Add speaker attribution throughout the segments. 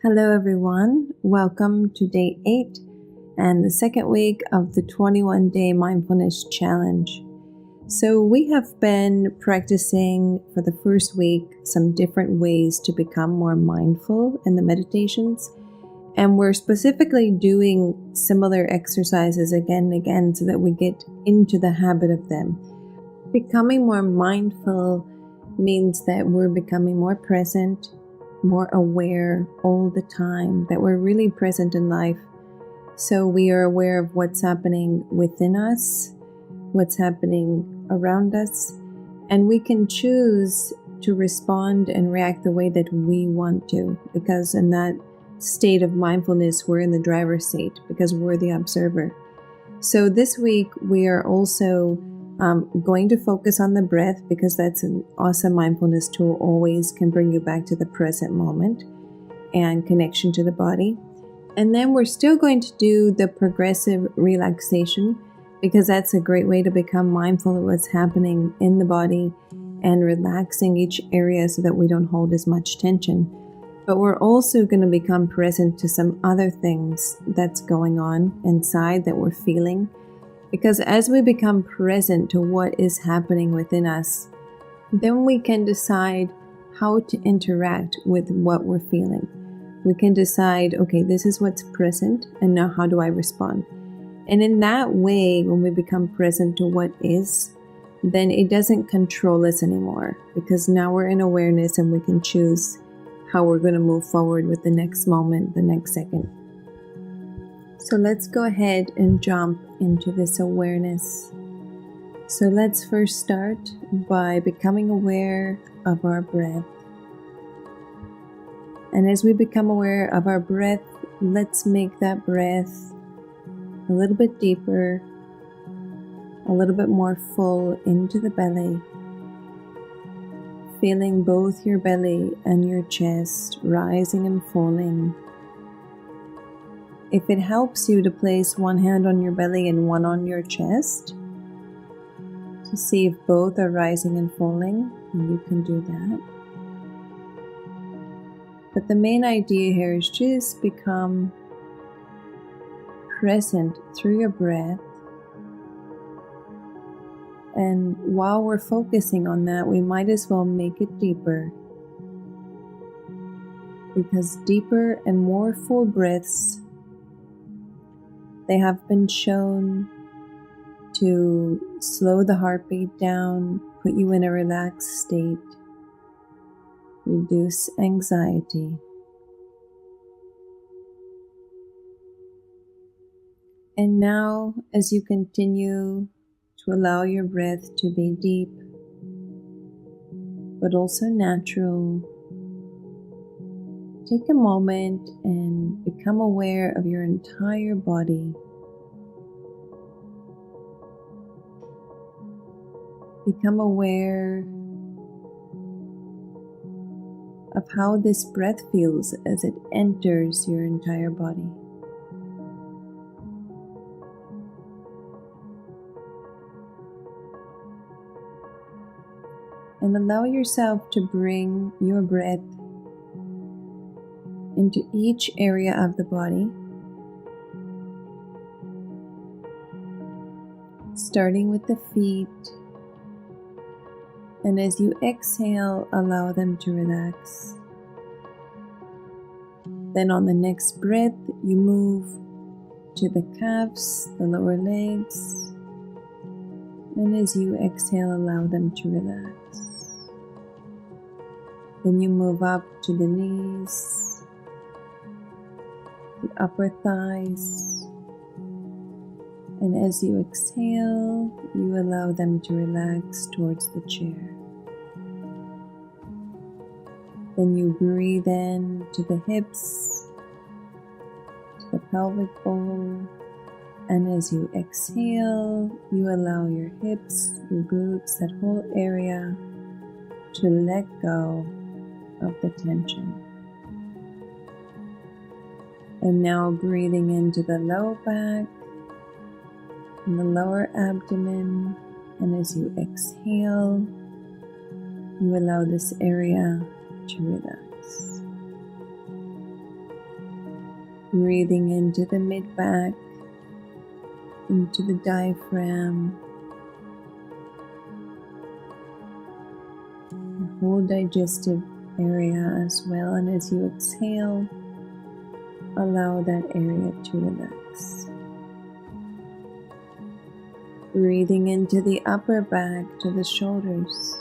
Speaker 1: Hello everyone, welcome to day 8 and the second week of the 21-day mindfulness challenge. So we have been practicing for the first week some different ways to become more mindful in the meditations, and we're specifically doing similar exercises again and again so that we get into the habit of them. Becoming more mindful means that we're becoming more present, more aware all the time, that we're really present in life. So we are aware of what's happening within us, what's happening around us, and we can choose to respond and react the way that we want to, because in that state of mindfulness, we're in the driver's seat because we're the observer. So this week, we are also going to focus on the breath, because that's an awesome mindfulness tool, always can bring you back to the present moment and connection to the body. And then we're still going to do the progressive relaxation, because that's a great way to become mindful of what's happening in the body and relaxing each area so that we don't hold as much tension. But we're also going to become present to some other things that's going on inside that we're feeling. Because as we become present to what is happening within us, then we can decide how to interact with what we're feeling. We can decide, okay, this is what's present, and now how do I respond? And in that way, when we become present to what is, then it doesn't control us anymore, because now we're in awareness and we can choose how we're going to move forward with the next moment, the next second. So let's go ahead and jump into this awareness. So let's first start by becoming aware of our breath. And as we become aware of our breath, let's make that breath a little bit deeper, a little bit more full into the belly, feeling both your belly and your chest rising and falling. If it helps you to place one hand on your belly and one on your chest, to see if both are rising and falling, and you can do that. But the main idea here is just become present through your breath. And while we're focusing on that, we might as well make it deeper, because deeper and more full breaths, they have been shown to slow the heartbeat down, put you in a relaxed state, reduce anxiety. And now, as you continue to allow your breath to be deep, but also natural, take a moment and become aware of your entire body. Become aware of how this breath feels as it enters your entire body. And allow yourself to bring your breath into each area of the body, starting with the feet. And as you exhale, allow them to relax. Then on the next breath, you move to the calves, the lower legs. And as you exhale, allow them to relax. Then you move up to the knees, the upper thighs. And as you exhale, you allow them to relax towards the chair. Then you breathe in to the hips, to the pelvic bowl. And as you exhale, you allow your hips, your glutes, that whole area to let go of the tension. And now breathing into the low back and the lower abdomen. And as you exhale, you allow this area to relax. Breathing into the mid-back, into the diaphragm, your whole digestive area as well. And as you exhale, allow that area to relax. Breathing into the upper back, to the shoulders,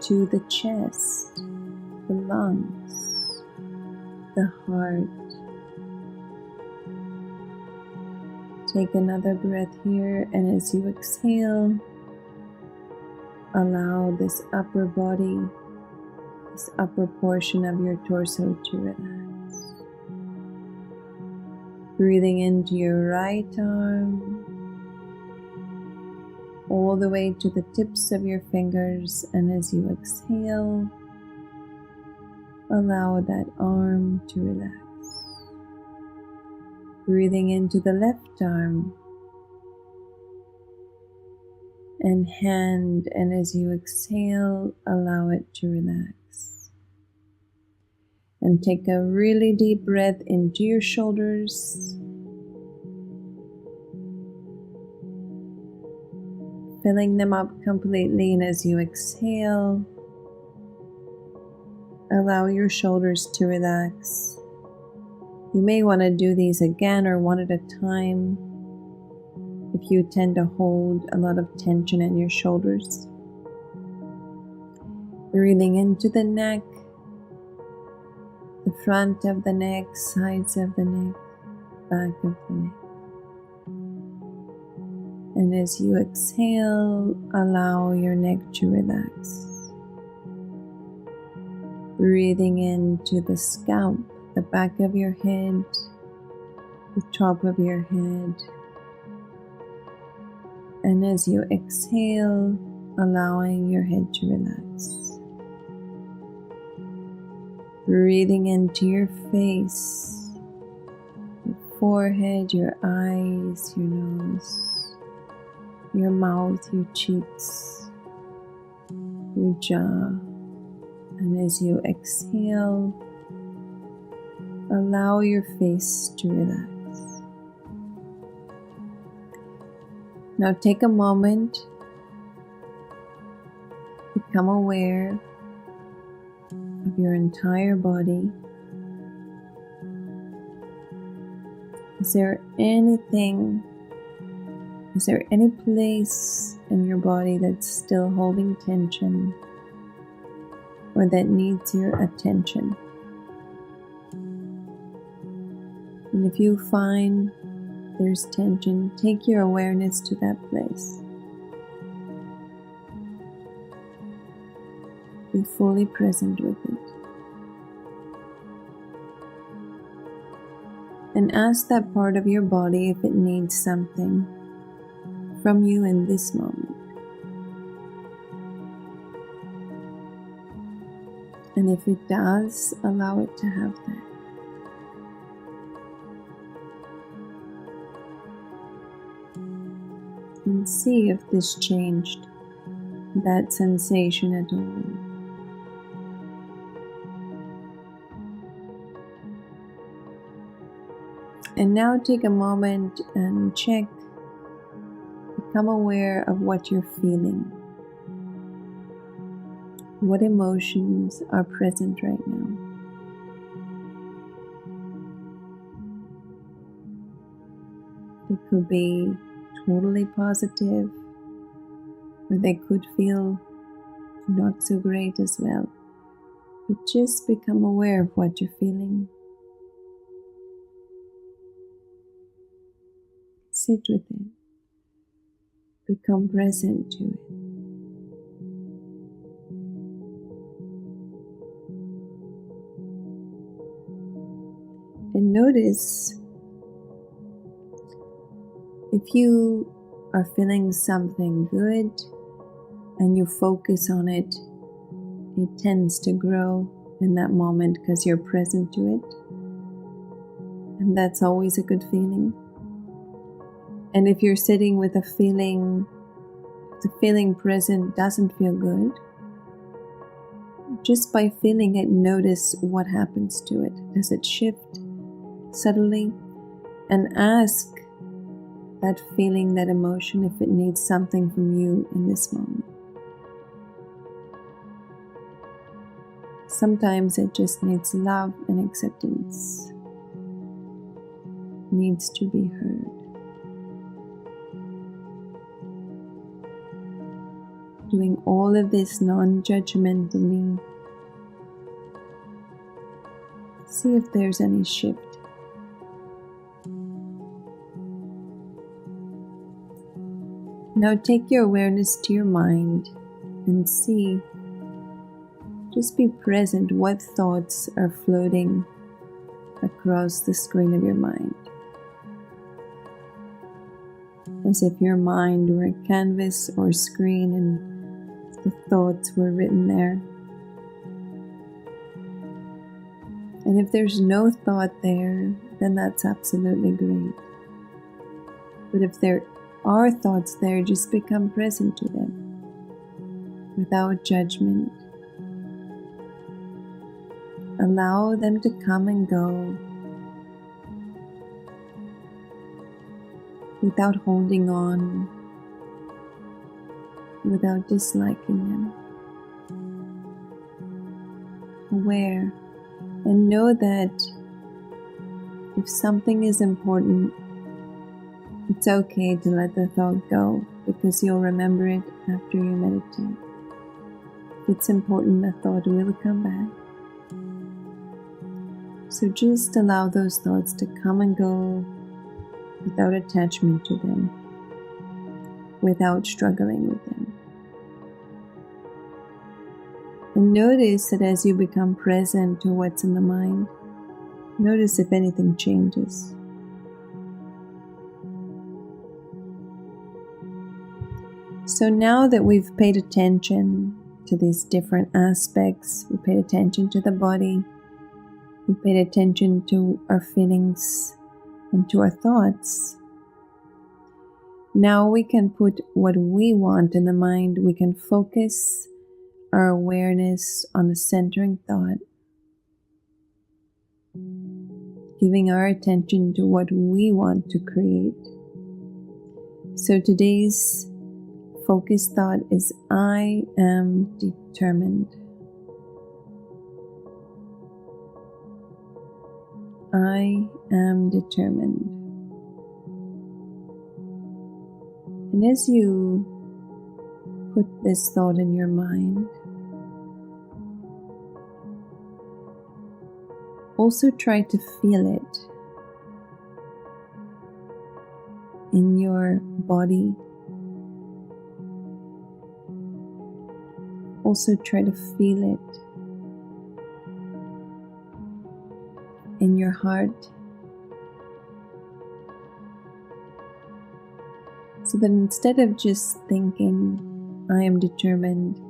Speaker 1: to the chest, the lungs, the heart. Take another breath here, and as you exhale, allow this upper body, this upper portion of your torso to relax. Breathing into your right arm, all the way to the tips of your fingers, and as you exhale, allow that arm to relax. Breathing into the left arm and hand, and as you exhale, allow it to relax. And take a really deep breath into your shoulders, filling them up completely, and as you exhale, allow your shoulders to relax. You may want to do these again or one at a time if you tend to hold a lot of tension in your shoulders. Breathing into the neck, the front of the neck, sides of the neck, back of the neck. And as you exhale, allow your neck to relax. Breathing into the scalp, the back of your head, the top of your head. And as you exhale, allowing your head to relax. Breathing into your face, your forehead, your eyes, your nose, your mouth, your cheeks, your jaw. And as you exhale, allow your face to relax. Now take a moment, become aware of your entire body. Is there any place in your body that's still holding tension or that needs your attention? And if you find there's tension, take your awareness to that place. Be fully present with it. And ask that part of your body if it needs something from you in this moment. And if it does, allow it to have that. And see if this changed that sensation at all. And now take a moment and check, become aware of what you're feeling. What emotions are present right now? They could be totally positive, or they could feel not so great as well. But just become aware of what you're feeling. Sit with it. Become present to it. And notice if you are feeling something good and you focus on it, it tends to grow in that moment because you're present to it. And that's always a good feeling. And if you're sitting with a feeling, the feeling present doesn't feel good, just by feeling it, notice what happens to it. Does it shift subtly? And ask that feeling, that emotion, if it needs something from you in this moment. Sometimes it just needs love and acceptance. Needs to be heard. Doing all of this non-judgmentally. See if there's any shift. Now take your awareness to your mind and see, just be present, what thoughts are floating across the screen of your mind. As if your mind were a canvas or screen and the thoughts were written there. And if there's no thought there, then that's absolutely great. But if there are thoughts there, just become present to them without judgment. Allow them to come and go without holding on, without disliking them. Aware, and know that if something is important, it's okay to let the thought go, because you'll remember it after you meditate. If it's important, the thought will come back. So just allow those thoughts to come and go without attachment to them, without struggling with them. And notice that as you become present to what's in the mind, notice if anything changes. So now that we've paid attention to these different aspects, we paid attention to the body, we paid attention to our feelings and to our thoughts, now we can put what we want in the mind. We can focus our awareness on a centering thought, giving our attention to what we want to create. So today's focus thought is, I am determined. I am determined. And as you put this thought in your mind, also try to feel it in your body. Also try to feel it in your heart, so that instead of just thinking, I am determined,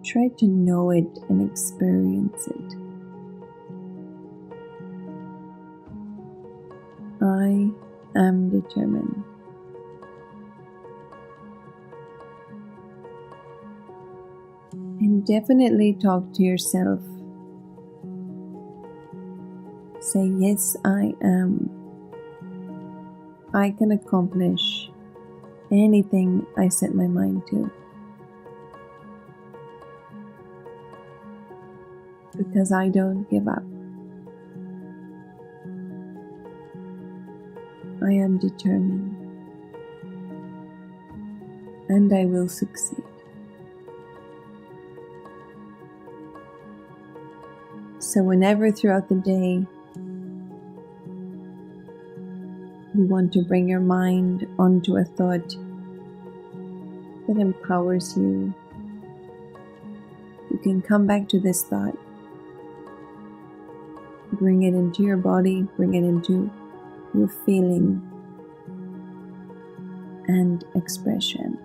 Speaker 1: try to know it and experience it. I am determined. And definitely talk to yourself. Say, yes, I am. I can accomplish anything I set my mind to, because I don't give up. I am determined, and I will succeed. So whenever throughout the day you want to bring your mind onto a thought that empowers you, you can come back to this thought. Bring it into your body, bring it into your feeling and expression.